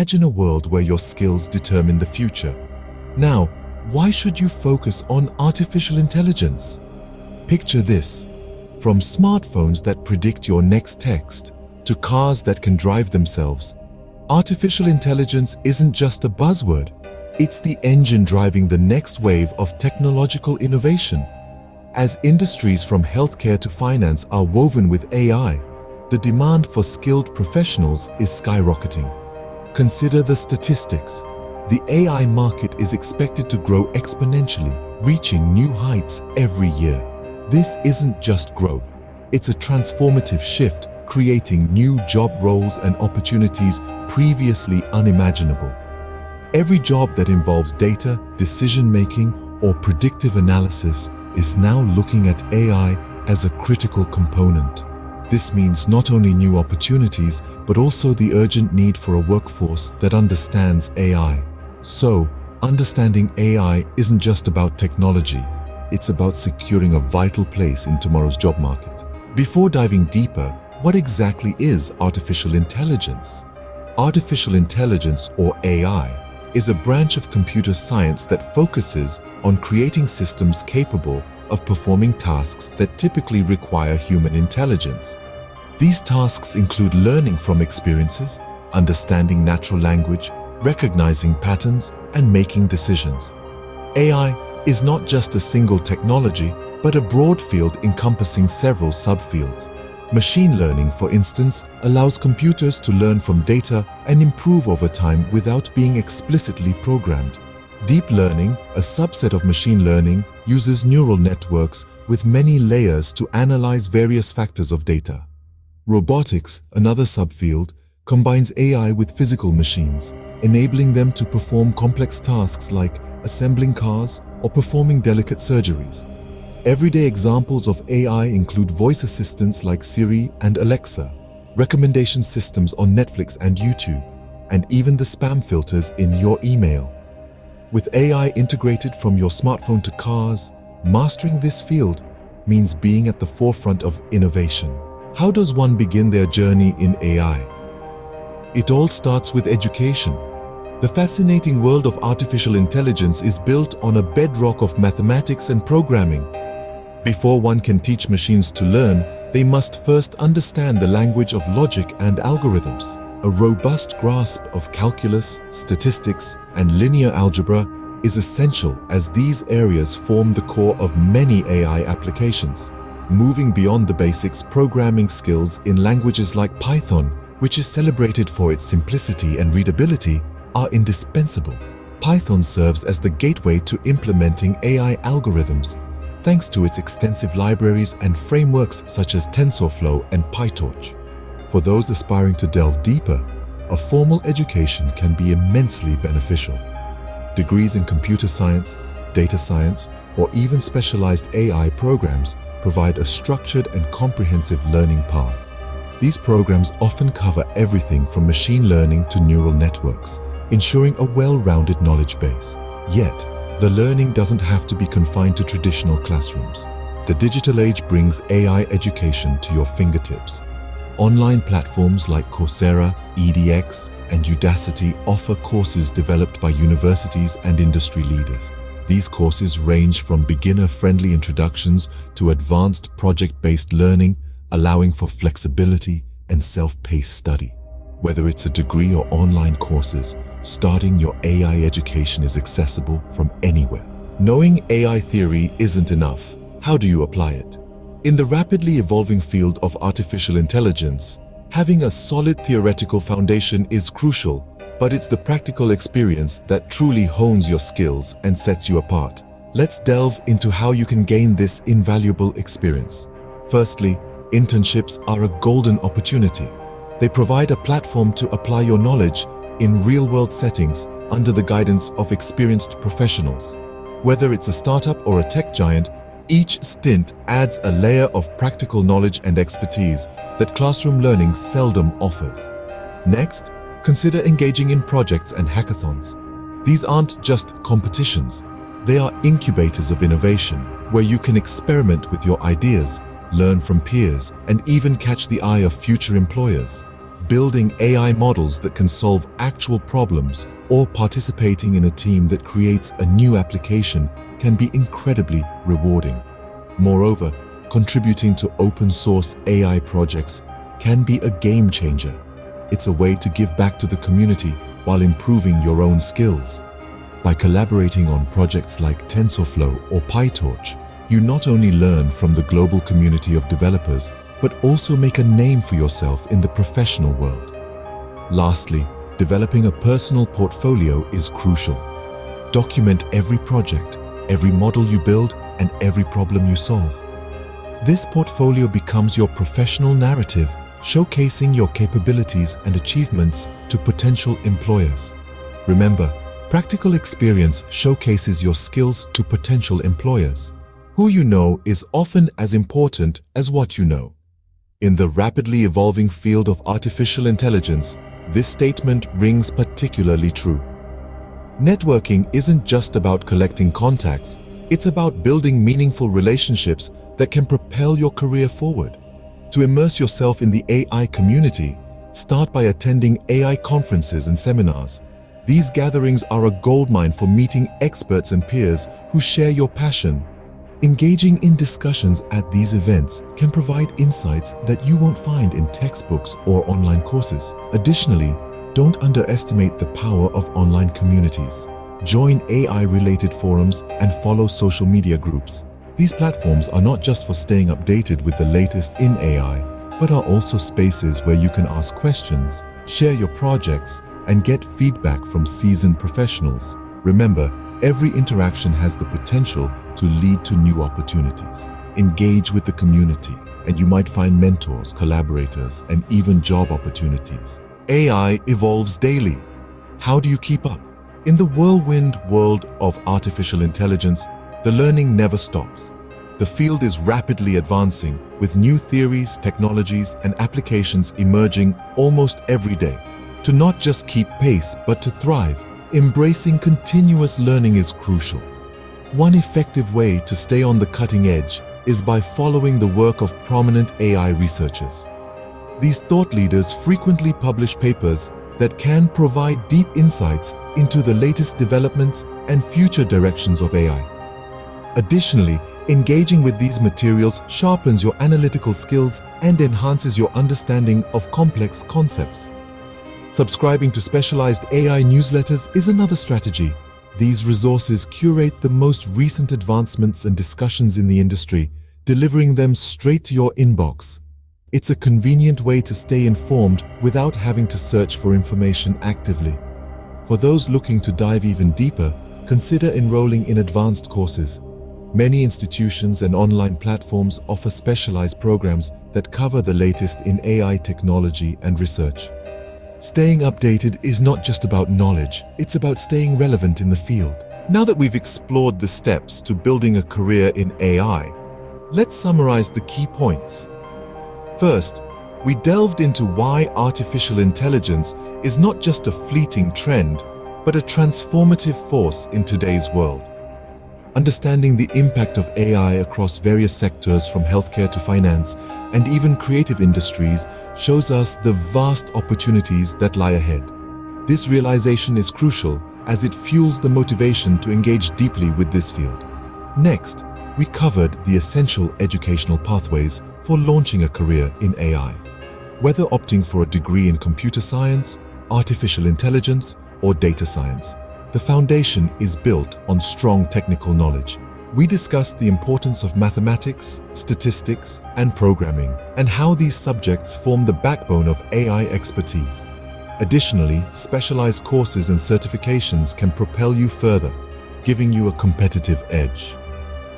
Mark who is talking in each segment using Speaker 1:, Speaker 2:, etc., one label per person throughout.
Speaker 1: Imagine a world where your skills determine the future. Now, why should you focus on artificial intelligence? Picture this: from smartphones that predict your next text to cars that can drive themselves, artificial intelligence isn't just a buzzword. It's the engine driving the next wave of technological innovation. As industries from healthcare to finance are woven with AI, the demand for skilled professionals is skyrocketing. Consider the statistics. The AI market is expected to grow exponentially, reaching new heights every year. This isn't just growth. It's a transformative shift, creating new job roles and opportunities previously unimaginable. Every job that involves data, decision-making, or predictive analysis is now looking at AI as a critical component. This means not only new opportunities, but also the urgent need for a workforce that understands AI. So, understanding AI isn't just about technology. It's about securing a vital place in tomorrow's job market. Before diving deeper, what exactly is artificial intelligence? Artificial intelligence, or AI, is a branch of computer science that focuses on creating systems capable of performing tasks that typically require human intelligence. These tasks include learning from experiences, understanding natural language, recognizing patterns, and making decisions. AI is not just a single technology, but a broad field encompassing several subfields. Machine learning, for instance, allows computers to learn from data and improve over time without being explicitly programmed. Deep learning, a subset of machine learning, uses neural networks with many layers to analyze various factors of data. Robotics, another subfield, combines AI with physical machines, enabling them to perform complex tasks like assembling cars or performing delicate surgeries. Everyday examples of AI include voice assistants like Siri and Alexa, recommendation systems on Netflix and YouTube, and even the spam filters in your email. With AI integrated from your smartphone to cars, mastering this field means being at the forefront of innovation. How does one begin their journey in AI? It all starts with education. The fascinating world of artificial intelligence is built on a bedrock of mathematics and programming. Before one can teach machines to learn, they must first understand the language of logic and algorithms. A robust grasp of calculus, statistics, and linear algebra is essential, as these areas form the core of many AI applications. Moving beyond the basics, programming skills in languages like Python, which is celebrated for its simplicity and readability, are indispensable. Python serves as the gateway to implementing AI algorithms, thanks to its extensive libraries and frameworks such as TensorFlow and PyTorch. For those aspiring to delve deeper, a formal education can be immensely beneficial. Degrees in computer science, data science, or even specialized AI programs provide a structured and comprehensive learning path. These programs often cover everything from machine learning to neural networks, ensuring a well-rounded knowledge base. Yet, the learning doesn't have to be confined to traditional classrooms. The digital age brings AI education to your fingertips. Online platforms like Coursera, edX, and Udacity offer courses developed by universities and industry leaders. These courses range from beginner-friendly introductions to advanced project-based learning, allowing for flexibility and self-paced study. Whether it's a degree or online courses, starting your AI education is accessible from anywhere. Knowing AI theory isn't enough. How do you apply it? In the rapidly evolving field of artificial intelligence, having a solid theoretical foundation is crucial, but it's the practical experience that truly hones your skills and sets you apart. Let's delve into how you can gain this invaluable experience. Firstly, internships are a golden opportunity. They provide a platform to apply your knowledge in real-world settings under the guidance of experienced professionals. Whether it's a startup or a tech giant, each stint adds a layer of practical knowledge and expertise that classroom learning seldom offers. Next, consider engaging in projects and hackathons. These aren't just competitions. They are incubators of innovation, where you can experiment with your ideas, learn from peers, and even catch the eye of future employers. building AI models that can solve actual problems, or participating in a team that creates a new application can be incredibly rewarding. Moreover, contributing to open-source AI projects can be a game changer. It's a way to give back to the community while improving your own skills. By collaborating on projects like TensorFlow or PyTorch, you not only learn from the global community of developers, but also make a name for yourself in the professional world. Lastly, developing a personal portfolio is crucial. Document every project, every model you build, and every problem you solve. This portfolio becomes your professional narrative, showcasing your capabilities and achievements to potential employers. Remember, practical experience showcases your skills to potential employers. Who you know is often as important as what you know. In the rapidly evolving field of artificial intelligence, this statement rings particularly true. Networking isn't just about collecting contacts, it's about building meaningful relationships that can propel your career forward. To immerse yourself in the AI community, start by attending AI conferences and seminars. These gatherings are a goldmine for meeting experts and peers who share your passion. Engaging in discussions at these events can provide insights that you won't find in textbooks or online courses. Additionally, don't underestimate the power of online communities. Join AI-related forums and follow social media groups. These platforms are not just for staying updated with the latest in AI, but are also spaces where you can ask questions, share your projects, and get feedback from seasoned professionals. Remember, every interaction has the potential to lead to new opportunities. Engage with the community, and you might find mentors, collaborators, and even job opportunities. AI evolves daily. How do you keep up? In the whirlwind world of artificial intelligence, the learning never stops. The field is rapidly advancing, with new theories, technologies, and applications emerging almost every day. To not just keep pace, but to thrive, embracing continuous learning is crucial. One effective way to stay on the cutting edge is by following the work of prominent AI researchers. These thought leaders frequently publish papers that can provide deep insights into the latest developments and future directions of AI. Additionally, engaging with these materials sharpens your analytical skills and enhances your understanding of complex concepts. Subscribing to specialized AI newsletters is another strategy. These resources curate the most recent advancements and discussions in the industry, delivering them straight to your inbox. It's a convenient way to stay informed without having to search for information actively. For those looking to dive even deeper, consider enrolling in advanced courses. Many institutions and online platforms offer specialized programs that cover the latest in AI technology and research. Staying updated is not just about knowledge, it's about staying relevant in the field. Now that we've explored the steps to building a career in AI, let's summarize the key points. First, we delved into why artificial intelligence is not just a fleeting trend, but a transformative force in today's world. Understanding the impact of AI across various sectors from healthcare to finance and even creative industries shows us the vast opportunities that lie ahead. This realization is crucial as it fuels the motivation to engage deeply with this field. Next, we covered the essential educational pathways for launching a career in AI. Whether opting for a degree in computer science, artificial intelligence, or data science, the foundation is built on strong technical knowledge. We discussed the importance of mathematics, statistics, and programming, and how these subjects form the backbone of AI expertise. Additionally, specialized courses and certifications can propel you further, giving you a competitive edge.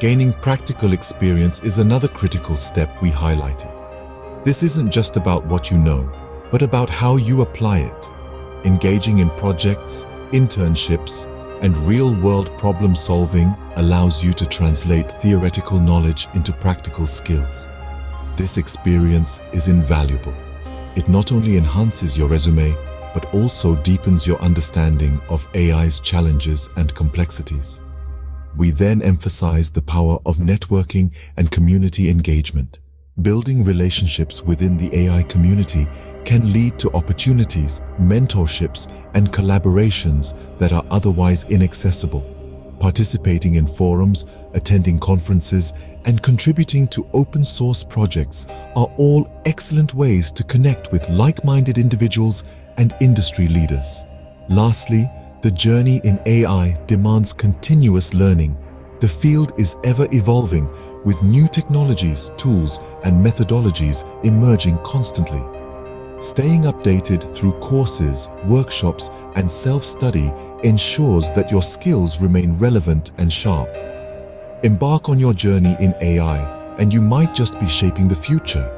Speaker 1: Gaining practical experience is another critical step we highlighted. This isn't just about what you know, but about how you apply it. Engaging in projects, internships, and real-world problem-solving allows you to translate theoretical knowledge into practical skills. This experience is invaluable. It not only enhances your resume, but also deepens your understanding of AI's challenges and complexities. We then emphasize the power of networking and community engagement. Building relationships within the AI community can lead to opportunities, mentorships, and collaborations that are otherwise inaccessible. Participating in forums, attending conferences, and contributing to open source projects are all excellent ways to connect with like-minded individuals and industry leaders. Lastly, the journey in AI demands continuous learning. The field is ever evolving, with new technologies, tools, and methodologies emerging constantly. Staying updated through courses, workshops, and self-study ensures that your skills remain relevant and sharp. Embark on your journey in AI, and you might just be shaping the future.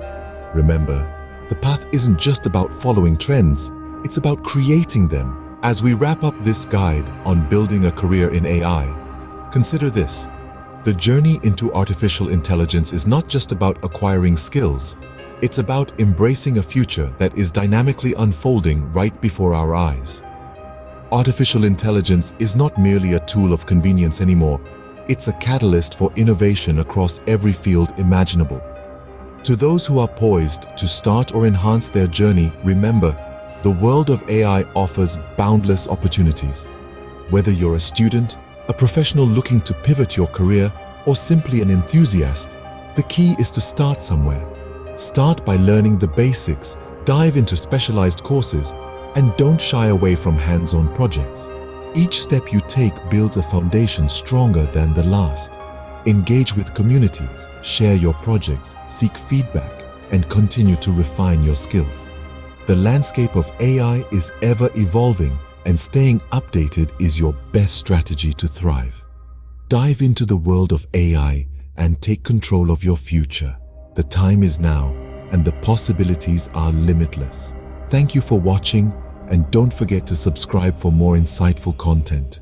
Speaker 1: Remember, the path isn't just about following trends, it's about creating them. As we wrap up this guide on building a career in AI, consider this. The journey into artificial intelligence is not just about acquiring skills. It's about embracing a future that is dynamically unfolding right before our eyes. Artificial intelligence is not merely a tool of convenience anymore. It's a catalyst for innovation across every field imaginable. To those who are poised to start or enhance their journey, remember, the world of AI offers boundless opportunities. Whether you're a student, a professional looking to pivot your career, or simply an enthusiast, the key is to start somewhere. Start by learning the basics, dive into specialized courses, and don't shy away from hands-on projects. Each step you take builds a foundation stronger than the last. Engage with communities, share your projects, seek feedback, and continue to refine your skills. The landscape of AI is ever evolving, and staying updated is your best strategy to thrive. Dive into the world of AI and take control of your future. The time is now, and the possibilities are limitless. Thank you for watching, and don't forget to subscribe for more insightful content.